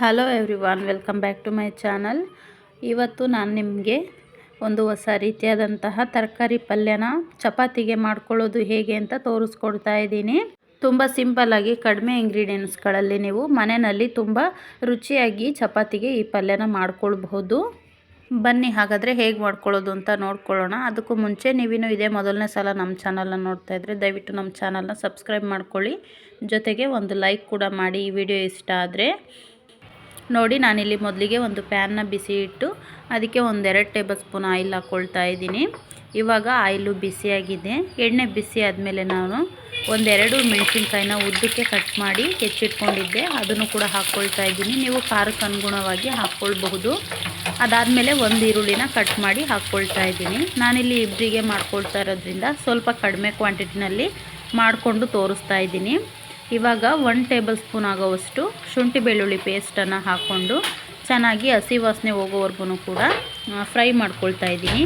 Hello everyone, welcome back to my channel. ಇವತ್ತು ನಾನು ನಿಮಗೆ ಒಂದು ಹೊಸ ರೀತಿಯಾದಂತಹ ತರಕಾರಿ ಪಲ್ಯನ ಚಪಾತಿಗೆ ಮಾಡ್ಕೊಳ್ಳೋದು ಹೇಗೆ ಅಂತ ತೋರಿಸ್ಕೊಡ್ತಾ ಇದ್ದೀನಿ. ತುಂಬ ಸಿಂಪಲ್ಲಾಗಿ ಕಡಿಮೆ ಇಂಗ್ರೀಡಿಯೆಂಟ್ಸ್ಗಳಲ್ಲಿ ನೀವು ಮನೆಯಲ್ಲಿ ತುಂಬ ರುಚಿಯಾಗಿ ಚಪಾತಿಗೆ ಈ ಪಲ್ಯನ ಮಾಡ್ಕೊಳ್ಬಹುದು. ಬನ್ನಿ ಹಾಗಾದರೆ ಹೇಗೆ ಮಾಡ್ಕೊಳ್ಳೋದು ಅಂತ ನೋಡ್ಕೊಳ್ಳೋಣ. ಅದಕ್ಕೂ ಮುಂಚೆ ನೀವಿನ್ನೂ ಇದೇ ಮೊದಲನೇ ಸಲ ನಮ್ಮ ಚಾನಲ್ನ ನೋಡ್ತಾ ಇದ್ದರೆ ದಯವಿಟ್ಟು ನಮ್ಮ ಚಾನಲ್ನ ಸಬ್ಸ್ಕ್ರೈಬ್ ಮಾಡ್ಕೊಳ್ಳಿ. ಜೊತೆಗೆ ಒಂದು ಲೈಕ್ ಕೂಡ ಮಾಡಿ ಈ ವಿಡಿಯೋ ಇಷ್ಟ ಆದರೆ. ನೋಡಿ, ನಾನಿಲ್ಲಿ ಮೊದಲಿಗೆ ಒಂದು ಪ್ಯಾನ್ನ ಬಿಸಿ ಇಟ್ಟು ಅದಕ್ಕೆ 1-2 ಟೇಬಲ್ ಸ್ಪೂನ್ ಆಯಿಲ್ ಹಾಕ್ಕೊಳ್ತಾ ಇದ್ದೀನಿ. ಇವಾಗ ಆಯಿಲು ಬಿಸಿಯಾಗಿದೆ. ಎಣ್ಣೆ ಬಿಸಿ ಆದಮೇಲೆ ನಾನು 1-2 ಮೆಣಸಿನ್ಕಾಯಿನ ಉದ್ದಕ್ಕೆ ಕಟ್ ಮಾಡಿ ಹೆಚ್ಚಿಟ್ಕೊಂಡಿದ್ದೆ, ಅದನ್ನು ಕೂಡ ಹಾಕ್ಕೊಳ್ತಾ ಇದ್ದೀನಿ. ನೀವು ಖಾರಕ್ಕೆ ಅನುಗುಣವಾಗಿ ಹಾಕ್ಕೊಳ್ಬಹುದು. ಅದಾದಮೇಲೆ 1 ಈರುಳ್ಳಿನ ಕಟ್ ಮಾಡಿ ಹಾಕ್ಕೊಳ್ತಾ ಇದ್ದೀನಿ. ನಾನಿಲ್ಲಿ ಇಬ್ಬರಿಗೆ ಮಾಡ್ಕೊಳ್ತಾ ಇರೋದ್ರಿಂದ ಸ್ವಲ್ಪ ಕಡಿಮೆ ಕ್ವಾಂಟಿಟಿನಲ್ಲಿ ಮಾಡಿಕೊಂಡು ತೋರಿಸ್ತಾ ಇದ್ದೀನಿ. ಇವಾಗ 1 ಟೇಬಲ್ ಸ್ಪೂನ್ ಆಗೋವಷ್ಟು ಶುಂಠಿ ಬೆಳ್ಳುಳ್ಳಿ ಪೇಸ್ಟನ್ನು ಹಾಕ್ಕೊಂಡು ಚೆನ್ನಾಗಿ ಹಸಿ ವಾಸನೆ ಹೋಗೋವರೆಗೂ ಕೂಡ ಫ್ರೈ ಮಾಡ್ಕೊಳ್ತಾ ಇದ್ದೀನಿ.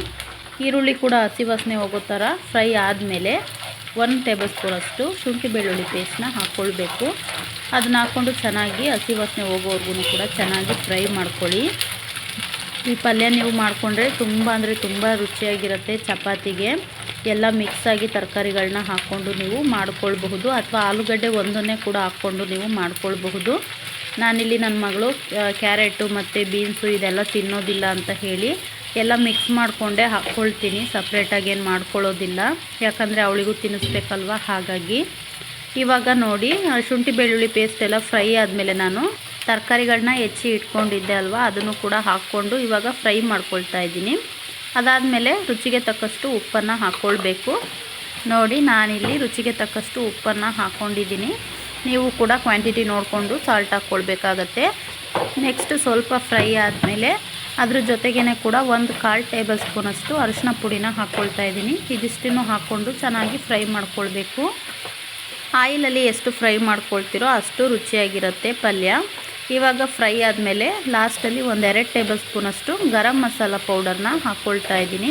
ಈರುಳ್ಳಿ ಕೂಡ ಹಸಿ ವಾಸನೆ ಹೋಗೋ ಥರ ಫ್ರೈ ಆದಮೇಲೆ 1 ಟೇಬಲ್ ಸ್ಪೂನಷ್ಟು ಶುಂಠಿ ಬೆಳ್ಳುಳ್ಳಿ ಪೇಸ್ಟನ್ನ ಹಾಕ್ಕೊಳ್ಬೇಕು. ಅದನ್ನ ಹಾಕ್ಕೊಂಡು ಚೆನ್ನಾಗಿ ಹಸಿ ವಾಸನೆ ಹೋಗೋವರೆಗೂ ಕೂಡ ಚೆನ್ನಾಗಿ ಫ್ರೈ ಮಾಡ್ಕೊಳ್ಳಿ. ಈ ಪಲ್ಯ ನೀವು ಮಾಡಿಕೊಂಡ್ರೆ ತುಂಬ ರುಚಿಯಾಗಿರುತ್ತೆ. ಚಪಾತಿಗೆ ಎಲ್ಲ ಮಿಕ್ಸಾಗಿ ತರಕಾರಿಗಳನ್ನ ಹಾಕ್ಕೊಂಡು ನೀವು ಮಾಡ್ಕೊಳ್ಬಹುದು, ಅಥವಾ ಆಲೂಗಡ್ಡೆ ಒಂದನ್ನೇ ಕೂಡ ಹಾಕ್ಕೊಂಡು ನೀವು ಮಾಡ್ಕೊಳ್ಬಹುದು. ನಾನಿಲ್ಲಿ ನನ್ನ ಮಗಳು ಕ್ಯಾರೆಟು ಮತ್ತು ಬೀನ್ಸು ಇದೆಲ್ಲ ತಿನ್ನೋದಿಲ್ಲ ಅಂತ ಹೇಳಿ ಎಲ್ಲ ಮಿಕ್ಸ್ ಮಾಡಿಕೊಂಡೇ ಹಾಕ್ಕೊಳ್ತೀನಿ. ಸಪ್ರೇಟಾಗಿ ಏನು ಮಾಡ್ಕೊಳ್ಳೋದಿಲ್ಲ, ಯಾಕಂದರೆ ಅವಳಿಗೂ ತಿನ್ನಿಸ್ಬೇಕಲ್ವ. ಹಾಗಾಗಿ ಇವಾಗ ನೋಡಿ, ಶುಂಠಿ ಬೆಳ್ಳುಳ್ಳಿ ಪೇಸ್ಟ್ ಎಲ್ಲ ಫ್ರೈ ಆದಮೇಲೆ ನಾನು ತರಕಾರಿಗಳನ್ನ ಹೆಚ್ಚಿ ಇಟ್ಕೊಂಡಿದ್ದೆ ಅಲ್ವಾ, ಅದನ್ನು ಕೂಡ ಹಾಕ್ಕೊಂಡು ಇವಾಗ ಫ್ರೈ ಮಾಡ್ಕೊಳ್ತಾ ಇದ್ದೀನಿ. ಅದಾದಮೇಲೆ ರುಚಿಗೆ ತಕ್ಕಷ್ಟು ಉಪ್ಪನ್ನು ಹಾಕ್ಕೊಳ್ಬೇಕು. ನೋಡಿ, ನಾನಿಲ್ಲಿ ರುಚಿಗೆ ತಕ್ಕಷ್ಟು ಉಪ್ಪನ್ನು ಹಾಕ್ಕೊಂಡಿದ್ದೀನಿ. ನೀವು ಕೂಡ ಕ್ವಾಂಟಿಟಿ ನೋಡಿಕೊಂಡು ಸಾಲ್ಟ್ ಹಾಕ್ಕೊಳ್ಬೇಕಾಗತ್ತೆ. ನೆಕ್ಸ್ಟ್ ಸ್ವಲ್ಪ ಫ್ರೈ ಆದಮೇಲೆ ಅದ್ರ ಜೊತೆಗೇ ಕೂಡ 1/4 ಟೇಬಲ್ ಸ್ಪೂನಷ್ಟು ಅರಿಶಿನ ಪುಡಿನ ಹಾಕ್ಕೊಳ್ತಾ ಇದ್ದೀನಿ. ಇದಿಷ್ಟನ್ನು ಹಾಕ್ಕೊಂಡು ಚೆನ್ನಾಗಿ ಫ್ರೈ ಮಾಡ್ಕೊಳ್ಬೇಕು. ಆಯಿಲಲ್ಲಿ ಎಷ್ಟು ಫ್ರೈ ಮಾಡ್ಕೊಳ್ತೀರೋ ಅಷ್ಟು ರುಚಿಯಾಗಿರುತ್ತೆ ಪಲ್ಯ. ಇವಾಗ ಫ್ರೈ ಆದಮೇಲೆ ಲಾಸ್ಟಲ್ಲಿ 1-2 ಟೇಬಲ್ ಸ್ಪೂನಷ್ಟು ಗರಂ ಮಸಾಲ ಪೌಡರ್ನ ಹಾಕ್ಕೊಳ್ತಾ ಇದ್ದೀನಿ.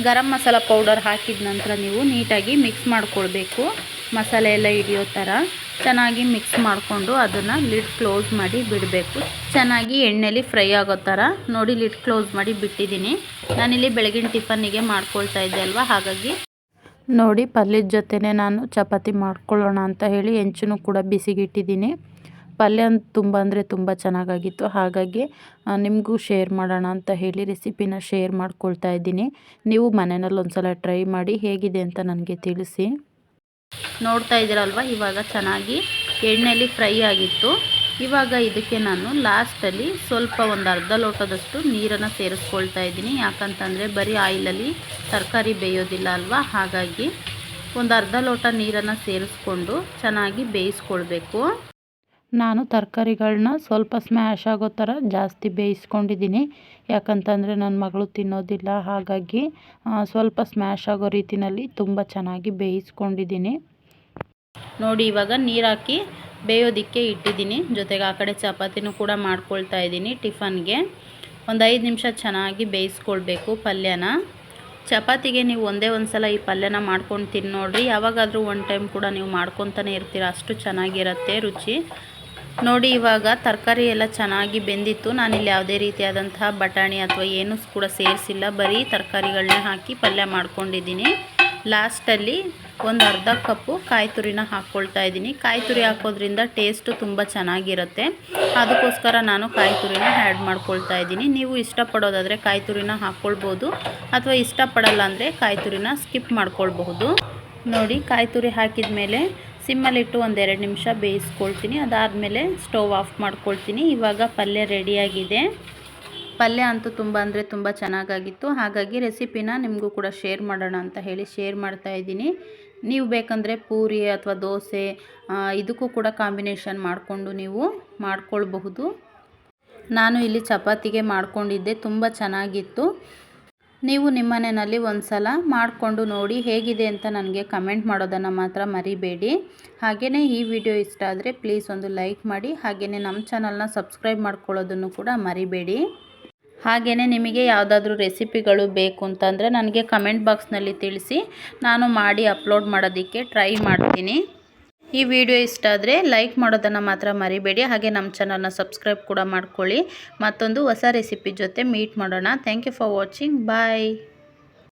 ಗರಂ ಮಸಾಲ ಪೌಡರ್ ಹಾಕಿದ ನಂತರ ನೀವು ನೀಟಾಗಿ ಮಿಕ್ಸ್ ಮಾಡ್ಕೊಳ್ಬೇಕು. ಮಸಾಲೆ ಎಲ್ಲ ಹಿಡಿಯೋ ಥರ ಚೆನ್ನಾಗಿ ಮಿಕ್ಸ್ ಮಾಡಿಕೊಂಡು ಅದನ್ನು ಲಿಡ್ ಕ್ಲೋಸ್ ಮಾಡಿ ಬಿಡಬೇಕು. ಚೆನ್ನಾಗಿ ಎಣ್ಣೆಲಿ ಫ್ರೈ ಆಗೋ ಥರ ನೋಡಿ ಲಿಡ್ ಕ್ಲೋಸ್ ಮಾಡಿ ಬಿಟ್ಟಿದ್ದೀನಿ. ನಾನಿಲ್ಲಿ ಬೆಳಗಿನ ಟಿಫನ್ನಿಗೆ ಮಾಡ್ಕೊಳ್ತಾ ಇದ್ದೆ ಅಲ್ವಾ, ಹಾಗಾಗಿ ನೋಡಿ ಪಲ್ಯದ ಜೊತೆನೇ ನಾನು ಚಪಾತಿ ಮಾಡ್ಕೊಳ್ಳೋಣ ಅಂತ ಹೇಳಿ ಹೆಂಚನ್ನು ಕೂಡ ಬಿಸಿಗಿಟ್ಟಿದ್ದೀನಿ. ಪಲ್ಯ ತುಂಬ ಚೆನ್ನಾಗಾಗಿತ್ತು. ಹಾಗಾಗಿ ನಿಮಗೂ ಶೇರ್ ಮಾಡೋಣ ಅಂತ ಹೇಳಿ ರೆಸಿಪಿನ ಶೇರ್ ಮಾಡ್ಕೊಳ್ತಾ ಇದ್ದೀನಿ. ನೀವು ಮನೆಯಲ್ಲಿ ಒಂದ್ಸಲ ಟ್ರೈ ಮಾಡಿ ಹೇಗಿದೆ ಅಂತ ನನಗೆ ತಿಳಿಸಿ. ನೋಡ್ತಾ ಇದ್ದೀರಲ್ವ, ಇವಾಗ ಚೆನ್ನಾಗಿ ಎಣ್ಣೆಯಲ್ಲಿ ಫ್ರೈ ಆಗಿತ್ತು. ಇವಾಗ ಇದಕ್ಕೆ ನಾನು ಲಾಸ್ಟಲ್ಲಿ ಸ್ವಲ್ಪ ಒಂದು ಅರ್ಧ ಲೋಟದಷ್ಟು ನೀರನ್ನು ಸೇರಿಸ್ಕೊಳ್ತಾ ಇದ್ದೀನಿ. ಯಾಕಂತಂದರೆ ಬರೀ ಆಯಿಲಲ್ಲಿ ತರಕಾರಿ ಬೇಯೋದಿಲ್ಲ ಅಲ್ವಾ, ಹಾಗಾಗಿ ಒಂದು ಅರ್ಧ ಲೋಟ ನೀರನ್ನು ಸೇರಿಸ್ಕೊಂಡು ಚೆನ್ನಾಗಿ ಬೇಯಿಸ್ಕೊಳ್ಬೇಕು. ನಾನು ತರಕಾರಿಗಳನ್ನ ಸ್ವಲ್ಪ ಸ್ಮ್ಯಾಶ್ ಆಗೋ ಥರ ಜಾಸ್ತಿ ಬೇಯಿಸ್ಕೊಂಡಿದ್ದೀನಿ. ಯಾಕಂತಂದರೆ ನನ್ನ ಮಗಳು ತಿನ್ನೋದಿಲ್ಲ, ಹಾಗಾಗಿ ಸ್ವಲ್ಪ ಸ್ಮ್ಯಾಶ್ ಆಗೋ ರೀತಿಯಲ್ಲಿ ತುಂಬ ಚೆನ್ನಾಗಿ ಬೇಯಿಸ್ಕೊಂಡಿದ್ದೀನಿ. ನೋಡಿ, ಇವಾಗ ನೀರು ಹಾಕಿ ಬೇಯೋದಕ್ಕೆ ಇಟ್ಟಿದ್ದೀನಿ. ಜೊತೆಗೆ ಆ ಕಡೆ ಚಪಾತಿನೂ ಕೂಡ ಮಾಡ್ಕೊಳ್ತಾ ಇದ್ದೀನಿ. ಟಿಫನ್ಗೆ ಒಂದು 5 ನಿಮಿಷ ಚೆನ್ನಾಗಿ ಬೇಯಿಸ್ಕೊಳ್ಬೇಕು ಪಲ್ಯನ. ಚಪಾತಿಗೆ ನೀವು ಒಂದೇ ಒಂದು ಸಲ ಈ ಪಲ್ಯನ ಮಾಡ್ಕೊಂಡು ತಿನ್ನು ನೋಡಿರಿ. ಯಾವಾಗಾದರೂ ಒಂದು ಟೈಮ್ ಕೂಡ ನೀವು ಮಾಡ್ಕೊತಾನೆ ಇರ್ತೀರ, ಅಷ್ಟು ಚೆನ್ನಾಗಿರುತ್ತೆ ರುಚಿ. ನೋಡಿ, ಇವಾಗ ತರಕಾರಿ ಎಲ್ಲ ಚೆನ್ನಾಗಿ ಬೆಂದಿತ್ತು. ನಾನಿಲ್ಲಿ ಯಾವುದೇ ರೀತಿಯಾದಂತಹ ಬಟಾಣಿ ಅಥವಾ ಏನೂ ಕೂಡ ಸೇರಿಸಿಲ್ಲ, ಬರೀ ತರಕಾರಿಗಳನ್ನೇ ಹಾಕಿ ಪಲ್ಯ ಮಾಡ್ಕೊಂಡಿದ್ದೀನಿ. ಲಾಸ್ಟಲ್ಲಿ ಒಂದು ಅರ್ಧ ಕಪ್ಪು ಕಾಯಿ ತುರಿನ ಹಾಕ್ಕೊಳ್ತಾ ಇದ್ದೀನಿ. ಕಾಯಿ ತುರಿ ಹಾಕೋದ್ರಿಂದ ಟೇಸ್ಟು ತುಂಬ ಚೆನ್ನಾಗಿರುತ್ತೆ. ಅದಕ್ಕೋಸ್ಕರ ನಾನು ಕಾಯಿ ತುರಿನ ಆ್ಯಡ್ ಮಾಡ್ಕೊಳ್ತಾ ಇದ್ದೀನಿ. ನೀವು ಇಷ್ಟಪಡೋದಾದರೆ ಕಾಯಿ ತುರಿನ ಹಾಕ್ಕೊಳ್ಬೋದು, ಅಥವಾ ಇಷ್ಟಪಡಲ್ಲ ಅಂದರೆ ಕಾಯಿ ತುರಿನ ಸ್ಕಿಪ್ ಮಾಡ್ಕೊಳ್ಬಹುದು. ನೋಡಿ, ಕಾಯಿ ತುರಿ ಹಾಕಿದ ಮೇಲೆ ಸಿಮ್ಮಲ್ಲಿಟ್ಟು 1-2 ನಿಮಿಷ ಬೇಯಿಸ್ಕೊಳ್ತೀನಿ. ಅದಾದಮೇಲೆ ಸ್ಟವ್ ಆಫ್ ಮಾಡ್ಕೊಳ್ತೀನಿ. ಇವಾಗ ಪಲ್ಯ ರೆಡಿಯಾಗಿದೆ. ಪಲ್ಯ ಅಂತೂ ತುಂಬ ಚೆನ್ನಾಗಾಗಿತ್ತು. ಹಾಗಾಗಿ ರೆಸಿಪಿನ ನಿಮಗೂ ಕೂಡ ಶೇರ್ ಮಾಡೋಣ ಅಂತ ಹೇಳಿ ಶೇರ್ ಮಾಡ್ತಾ ಇದ್ದೀನಿ. ನೀವು ಬೇಕಂದರೆ ಪೂರಿ ಅಥವಾ ದೋಸೆ ಇದಕ್ಕೂ ಕೂಡ ಕಾಂಬಿನೇಷನ್ ಮಾಡಿಕೊಂಡು ನೀವು ಮಾಡ್ಕೊಳ್ಬಹುದು. ನಾನು ಇಲ್ಲಿ ಚಪಾತಿಗೆ ಮಾಡ್ಕೊಂಡಿದ್ದೆ, ತುಂಬ ಚೆನ್ನಾಗಿತ್ತು. ನೀವು ನಿಮ್ಮ ಮನೆಯಲ್ಲಿ ಒಂದು ಸಲ ಮಾಡಿಕೊಂಡು ನೋಡಿ ಹೇಗಿದೆ ಅಂತ ನನಗೆ ಕಮೆಂಟ್ ಮಾಡೋದನ್ನು ಮಾತ್ರ ಮರಿಬೇಡಿ. ಹಾಗೆಯೇ ಈ ವಿಡಿಯೋ ಇಷ್ಟ ಆದರೆ ಪ್ಲೀಸ್ ಒಂದು ಲೈಕ್ ಮಾಡಿ. ಹಾಗೆಯೇ ನಮ್ಮ ಚಾನಲ್ನ ಸಬ್ಸ್ಕ್ರೈಬ್ ಮಾಡ್ಕೊಳ್ಳೋದನ್ನು ಕೂಡ ಮರಿಬೇಡಿ. ಹಾಗೆಯೇ ನಿಮಗೆ ಯಾವುದಾದ್ರೂ ರೆಸಿಪಿಗಳು ಬೇಕು ಅಂತಂದರೆ ನನಗೆ ಕಮೆಂಟ್ ಬಾಕ್ಸ್ನಲ್ಲಿ ತಿಳಿಸಿ, ನಾನು ಮಾಡಿ ಅಪ್ಲೋಡ್ ಮಾಡೋದಕ್ಕೆ ಟ್ರೈ ಮಾಡ್ತೀನಿ. ಈ ವಿಡಿಯೋ ಇಷ್ಟ ಆದರೆ ಲೈಕ್ ಮಾಡೋದನ್ನು ಮಾತ್ರ ಮರಿಬೇಡಿ. ಹಾಗೆ ನಮ್ಮ ಚಾನಲ್ನ ಸಬ್ಸ್ಕ್ರೈಬ್ ಕೂಡ ಮಾಡ್ಕೊಳ್ಳಿ. ಮತ್ತೊಂದು ಹೊಸ ರೆಸಿಪಿ ಜೊತೆ ಮೀಟ್ ಮಾಡೋಣ. Thank you for watching. Bye.